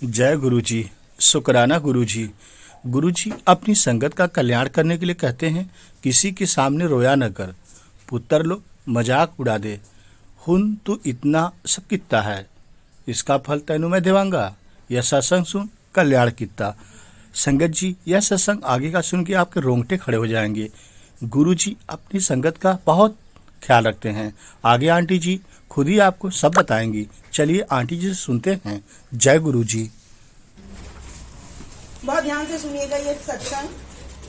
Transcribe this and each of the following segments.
जय गुरु जी। शुक्राना गुरु जी। गुरु जी अपनी संगत का कल्याण करने के लिए कहते हैं, किसी के सामने रोया न कर, पुत्र लो मजाक उड़ा दे, हुन तू इतना सब कितना है, इसका फल तैनु मैं देवांगा। यह सत्संग सुन कल्याण कितना। संगत जी यह सत्संग आगे का सुन के आपके रोंगटे खड़े हो जाएंगे। गुरु जी अपनी संगत का बहुत ख्याल रखते हैं। आगे आंटी जी खुद ही आपको सब बताएंगी। चलिए आंटी जी से सुनते हैं। जय गुरु जी। बहुत ध्यान से सुनिएगा ये सत्संग,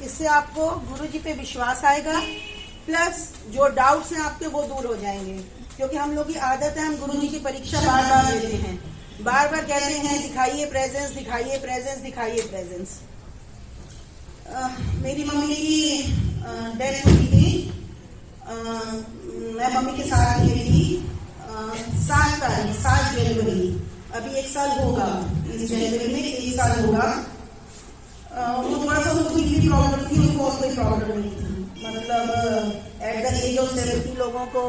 इससे आपको गुरु जी पे विश्वास आएगा, प्लस जो डाउट्स हैं आपके वो दूर हो जाएंगे। क्योंकि हम लोग की आदत है, हम गुरु जी की परीक्षा बार बार लेते हैं, बार बार कहते हैं दिखाइए प्रेजेंस, दिखाइए प्रेजेंस, दिखाइए प्रेजेंस। मेरी मम्मी की डेथ हुई थी, मैं मम्मी के साथ गई थी 7 जनवरी, अभी 1 साल होगा, इस जनवरी में 1 साल होगा। वो थोड़ा सा उनको भी प्रॉब्लम थी, उनको और कोई प्रॉब्लम नहीं थी। मतलब एट द एज ऑफ 70 लोगों को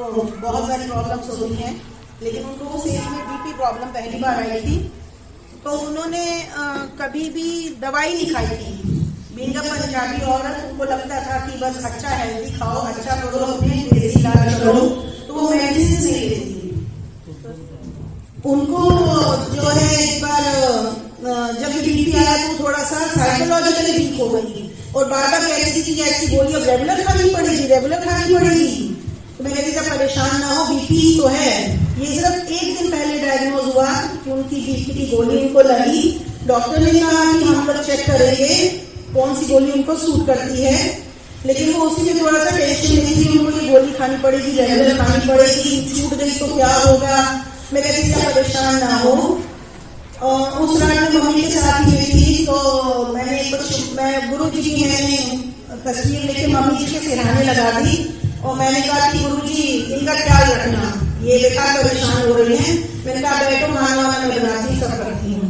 बहुत सारी प्रॉब्लम्स होती हैं, लेकिन उनको उस एज में बीपी प्रॉब्लम पहली बार आई थी। तो उन्होंने कभी भी दवाई नहीं खाई थी। बीइंग अ पंजाबी औरत, उनको लगता था कि बस अच्छा हेल्दी खाओ, अच्छा करो, अपने देसी इलाज करो, तो वो मेडिसिन नहीं लेती। उनको जो है एक बार जब बीपी आया तो थोड़ा सा साइकोलॉजिकली वीक हो गई और बार बार कह रही थी कि ऐसी गोली अब रेगुलर खानी पड़ेगी, रेगुलर खानी पड़ेगी। तो मैं कहती था परेशान ना हो, बीपी तो है। ये सिर्फ 1 दिन पहले डायग्नोज हुआ कि उनकी बीपी की गोली उनको लगी। डॉक्टर ने कहा कि हम लोग चेक करेंगे कौन सी गोली उनको सूट करती है, लेकिन वो उसी में थोड़ा सा टेंशन नहीं थी। उनको ये गोली खानी पड़ेगी, रेगुलर खानी पड़ेगी, छूट गई तो क्या होगा। मैं कहती थी परेशान ना हो। और उस रात में मम्मी के साथ ही थी, तो मैं गुरु जी की मैंने तस्वीर लेके मम्मी जी के सिरहाने लगा दी और मैंने कहा कि गुरु जी इनका ख्याल रखना, ये बेकार परेशान हो रही हैं। मैंने कहा बैठो, खाना वाना मैं बनाती सब करती हूँ।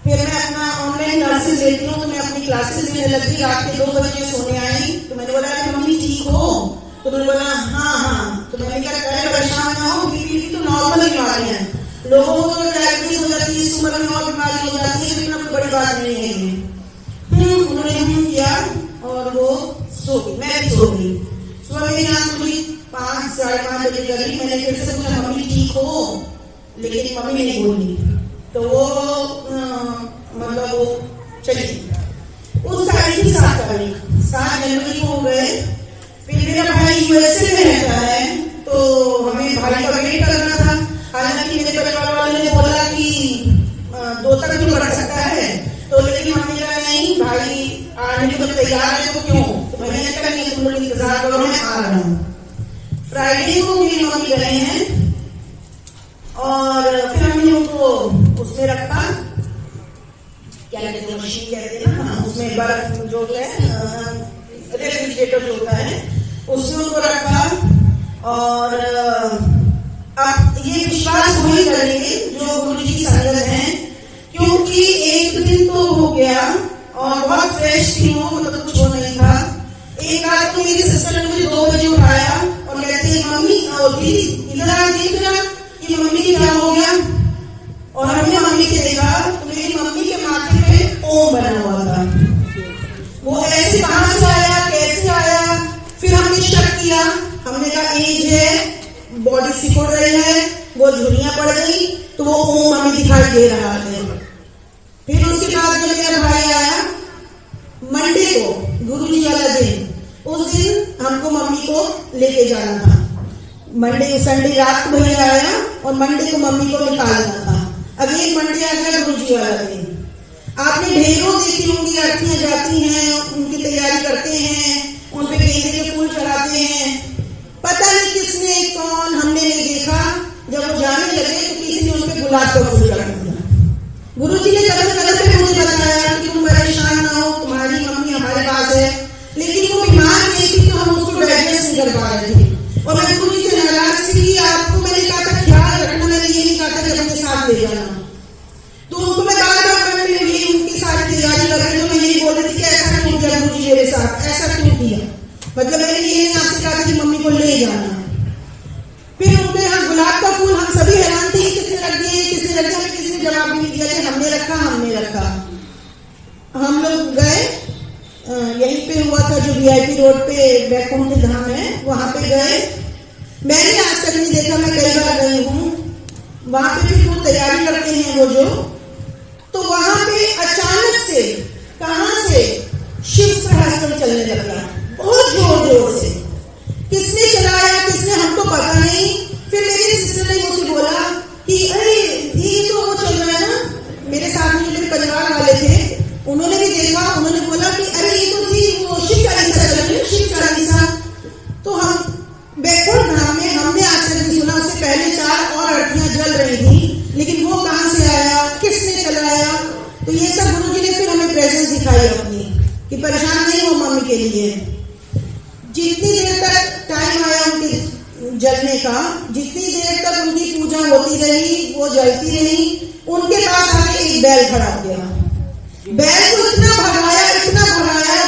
फिर मैं अपना ऑनलाइन क्लासेस लेती हूँ, तो मैं अपनी क्लासेस लेने लगी। रात के 2 बजे सोने आई, तो मैंने बोला कि मम्मी ठीक हो? तो उन्होंने बोला हाँ। तो मैंने कहा परेशान ना हो, बीपी तो नॉर्मल बीमारी है, लोगों को तो डायबिटीज हो जाती है, इस उम्र में और बीमारी हो जाती है, लेकिन कोई बड़ी बात नहीं है। उन्होंने किया और वो सो गई, मैं भी सो गई। सुबह मेरी आंख खुली 5 साढ़े 5 बजे करीब। मैंने फिर से पूछा मम्मी ठीक हो, लेकिन मम्मी नहीं बोली। तो वो मतलब वो चली। उस तारीख की 7 जनवरी को हो गए। फिर मेरा भाई यूएसए में रहता है, तो हमें भाई का वेट करना था। हालांकि मेरे परिवार वाले ने बोला कि 2 तक भी बढ़ सकता है, तो लेकिन हमने कहा नहीं, भाई आने को तैयार है तो क्यों। तो मैंने कहा नहीं, तुम लोग इंतजार करो, मैं आ रहा हूँ। फ्राइडे को मेरी मम्मी गए हैं और फिर हमने उनको उसमें रखा, क्या कहते हैं, मशीन कहते हैं ना, उसमें बर्फ जो है रेफ्रिजरेटर जो होता है उसमें उनको रखा। और अब ये विश्वास वही करेंगे जो गुरु जी की संगत है, क्योंकि 1 दिन तो हो गया और बहुत फ्रेश थी वो, मतलब कुछ हो नहीं था। एक रात को मेरी सिस्टर ने मुझे 2 बजे उठाया और कहती है मम्मी और दीदी इधर आ, देख रहा कि मम्मी की क्या हो गया। और हमने मम्मी के देखा तो मेरी मम्मी के माथे पे ओम बना हुआ था। वो ऐसे कहां से आया, कैसे आया। फिर हमने शक किया, हमने कहा एज है, बॉडी सिकुड़ रही है, वो झुर्रियां पड़ गई, तो वो ओम हमें दिखाई दे रहा है। फिर उसके बाद जब मेरा भाई आया मंडे को, गुरु जी वाला दिन, उस दिन हमको मम्मी को लेके जाना था। मंडे संडे रात को भैया आया और मंडे को मम्मी को निकालना था। अभी एक मंडे आ गया गुरु जी वाला दिन। आपने ढेरों देखी होंगी, आरतियां जाती हैं, उनकी तैयारी करते हैं, उन पे गेंदे के फूल चढ़ाते हैं। पता नहीं किसने कौन, हमने नहीं देखा। जब वो जाने लगे तो किसी ने उन पे गुलाब का फूल चढ़ा दिया। गुरु जी ने कदम कदम पे मुझे बताया कि तुम परेशान ना हो, तुम्हारी मम्मी हमारे पास है। लेकिन वो बीमार नहीं थी, तो हम उसको डाइजेस्ट नहीं कर पा रहे थे। और मैं गुरु जी से नाराज थी कि आपको मैंने कहा था ख्याल रखना, मैंने ये नहीं कहा था कि अपने साथ ले जाना। तो उनको मैं कहा था ये उनकी सारी तैयारी कर रही, तो मैं यही बोल रही थी कि ऐसा क्यों किया गुरु जी मेरे साथ, ऐसा क्यों किया। मतलब मैंने ये नहीं आपसे कहा था कि मम्मी को ले जाना। फिर उनके यहाँ गुलाब का फूल, हम सभी हैरान थे किसने रख दिया, किसने रख दिया। किसी ने जवाब भी नहीं दिया कि हमने रखा। हम लोग गए, यहीं पे हुआ था जो VIP रोड पे बैकुंठ धाम है, वहां पे गए। मैंने आज तक नहीं देखा, मैं कई बार गई हूँ वहां पे। फिर वो तैयारी करते हैं वो जो, तो वहां पे अचानक से कहां से शिव सहस्त्र चलने लगा, बहुत जोर जोर से। किसने चलाया, किसने, हमको पता नहीं। फिर मेरी सिस्टर ने मुझे बोला कि अरे ये तो वो चल रहा है ना। मेरे साथ में जो मेरे परिवार वाले थे उन्होंने भी देखा, उन्होंने बोला कि अरे ये तो थी वो शिव चालीसा चल रही है, शिव चालीसा। तो हम बैकुंठ धाम में हमने आज तक नहीं सुना, उससे पहले 4 और आरतियां जल रही थी, लेकिन वो कहां से आया, किसने चलाया। तो ये सब गुरु जी ने फिर हमें प्रेजेंस दिखाई अपनी, कि परेशान नहीं हो मम्मी के लिए। जितनी देर तक टाइम आया उनके जलने का, जितनी देर तक उनकी पूजा होती रही, वो जलती रही, उनके पास आके एक बैल खड़ा हो गया। बैल को इतना भगाया,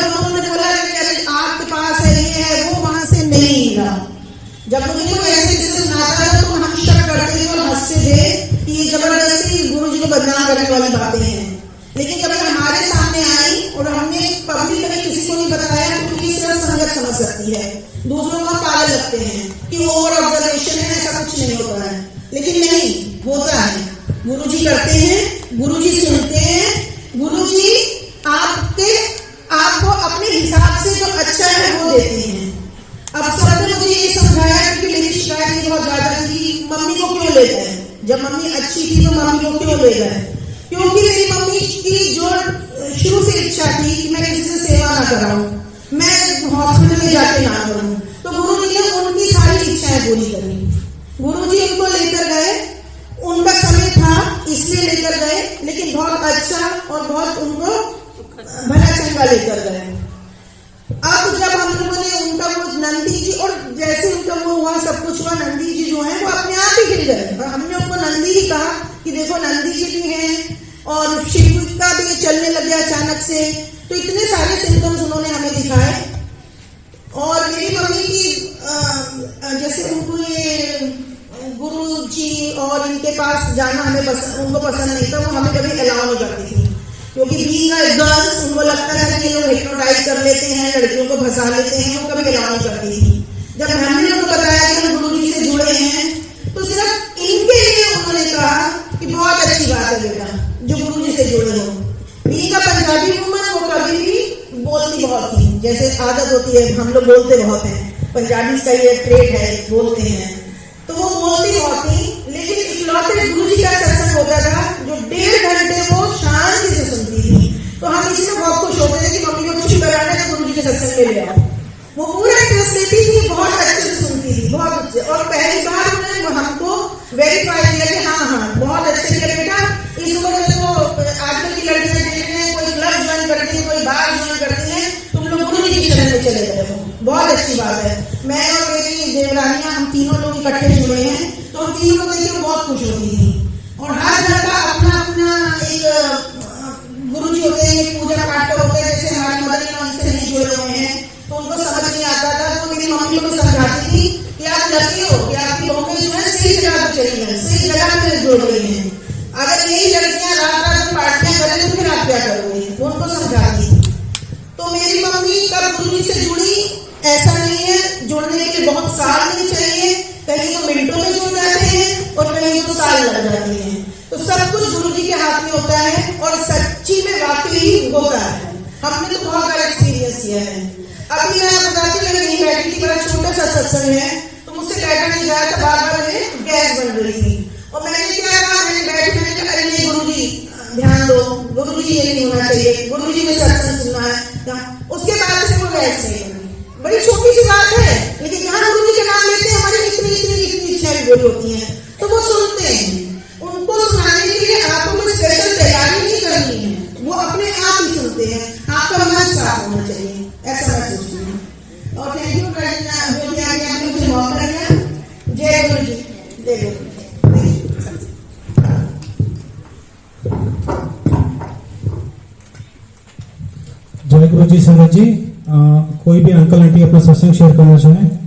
तो उन्होंने बोला कि आपके पास है, ये है, वो वहां से नहीं मिला। जब मुझे कोई ऐसे किस्से सुनाता है तो हम शक करते थे और हंसते थे कि ये जबरदस्ती गुरु जी को बदनाम करने वाली बातें हैं। लेकिन जब हमारे सामने आई और हमने पब्लिक में किसी को नहीं बताया, तो तीसरा संगत समझ सकती है, दूसरों को पागल लगते हैं कि ओवर ऑब्जर्वेशन है, ऐसा कुछ नहीं होता है। लेकिन नहीं होता है, गुरु जी करते हैं, गुरु जी सुनते हैं, गुरु जी आपको अपने हिसाब से जो अच्छा है वो देते हैं। अब सबने मुझे ये समझाया, क्योंकि मेरी शिकायत ये बहुत ज्यादा थी कि मम्मी को क्यों ले गए, जब मम्मी अच्छी थी तो मम्मी को क्यों ले गए। क्योंकि मेरी मम्मी की जो शुरू से इच्छा थी कि मैं किसी से सेवा ना कराऊं, मैं हॉस्पिटल में जाके ना करूं, तो गुरु जी ने उनकी सारी इच्छाएं पूरी करी। गुरु जी उनको लेकर गए, उनका समय था इसलिए लेकर गए, लेकिन बहुत अच्छा और बहुत उनको भला चंगा लेकर गए। अब जब हम लोगों ने उनका वो नंदी जी, और जैसे उनका वो हुआ, सब कुछ हुआ, नंदी जी जो है वो अपने आप ही गिर गए। हमने उनको नंदी ही कहा कि देखो नंदी जी भी हैं, और शिव का भी चलने लग गया अचानक से। तो इतने सारे सिम्टम्स उन्होंने हमें दिखाए। और मेरी मम्मी की जैसे उनको ये गुरु जी और इनके पास जाना उनको पसंद नहीं था, वो हमें कभी अलाउ नहीं करती थी, क्योंकि बीइंग अ गर्ल्स उनको लगता था कि लोग हिप्नोटाइज कर लेते हैं, लड़कियों को फंसा लेते हैं, वो कभी अलाउ नहीं करती थी। जब हमने उनको बताया कि हम गुरु जी से जुड़े हैं, तो सिर्फ इनके लिए उन्होंने कहा कि बहुत अच्छी बात है बेटा जो गुरु जी से जुड़े हो। बीइंग अ पंजाबी वुमन वो कभी भी बोलती बहुत थी, जैसे आदत होती है, हम लोग बोलते बहुत हैं, पंजाबी का ये ट्रेड है, बोलते हैं, तो वो बोलती बहुत थी। लेकिन इकलौते गुरु जी का सत्संग होता था जो 1.5 घंटे वो शांति से सुनती थी। तो हम इसी में बहुत खुश होते थे कि मम्मी को कुछ कराना है तो गुरु जी के सत्संग में ले आओ। वो पूरा इंटरेस्ट लेती थी, बहुत अच्छे से सुनती थी, बहुत अच्छे। और पहली बार उन्होंने हमको वेरीफाई किया कि हाँ बहुत अच्छे किया बेटा, इस उम्र में तो आजकल की लड़कियां देख रहे हैं, कोई क्लब ज्वाइन करती है, कोई बार ज्वाइन करती है, तुम लोग गुरु जी की शरण में चले गए हो, बहुत अच्छी बात है। मैं और मेरी देवरानियां, हम तीनों लोग इकट्ठे जुड़े हैं, तो हम तीनों को देखिए बहुत खुश होती थी। और हर घर का अपना अपना एक गुरु जी होते हैं, पूजा पाठ का होता है। जैसे हमारी मदर इन लॉ से नहीं जुड़े हुए हैं तो उनको समझ नहीं आता था, तो मेरी मम्मी को समझाती थी कि आप लकी हो कि आपकी बहू जो है सही जगह पर चली है, सही जगह पर जुड़ रही है। अगर यही लड़कियां रात रात पार्टियां करें तो फिर आप क्या करोगे, वो उनको समझाती थी। तो मेरी मम्मी कब गुरु जी से जुड़ी ऐसा नहीं है, जुड़ने के लिए बहुत साल नहीं चाहिए, कहीं तो मिनटों में जुड़ जाते हैं और कहीं तो साल लग जाते हैं। तो सब कुछ गुरु जी के हाथ में होता है, और सच्ची में वाकई ही होता है। हमने तो बहुत बड़ा एक्सपीरियंस किया है। अभी मैं बताती हूँ, नहीं बैठी थी, बड़ा छोटा सा सत्संग है, तो मुझसे बैठा नहीं जाया था, बार बार मेरे गैस बन रही थी। और मैंने क्या कहा, मैंने बैठी, मैंने कहा अरे नहीं गुरु जी ध्यान दो, गुरु जी ये नहीं होना चाहिए, गुरु जी में सत्संग सुनना है। उसके बाद से वो गैस नहीं बनी। बड़ी छोटी सी बात है, लेकिन जहाँ गुरु जी के नाम लेते हैं हमारी इतनी इच्छाएं पूरी होती हैं, तो वो सुनते हैं। उनको सुनाने के लिए आपको कोई स्पेशल तैयारी नहीं करनी है, वो अपने आप ही सुनते हैं। आपका मन साफ होना चाहिए, ऐसा मैं सोचती हूँ। और थैंक यू जो भी आपने मुझे मौका दिया। जय गुरु जी, जय गुरु जी। जय गुरु जी। संगत जी, कोई भी अंकल आंटी अपना सत्संग शेयर करना चाहें?